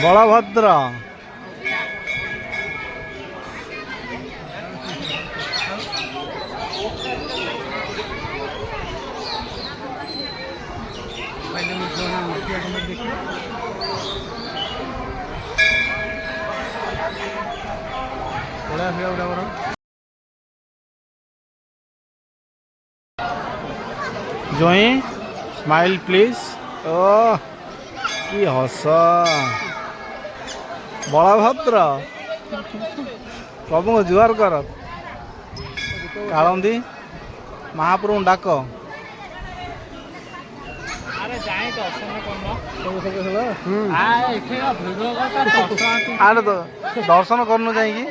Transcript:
Balabhadra Joyee smile please. ও কি হস বলভদ্র ପ୍ରଭୁଙ୍କୁ ଜୁହାର କର। କାଳନ୍ଦୀ ମହାପ୍ରଭୁଙ୍କୁ ଡାକ। ଆରେ ଦର୍ଶନ କରୁନୁ ଯାଇକି।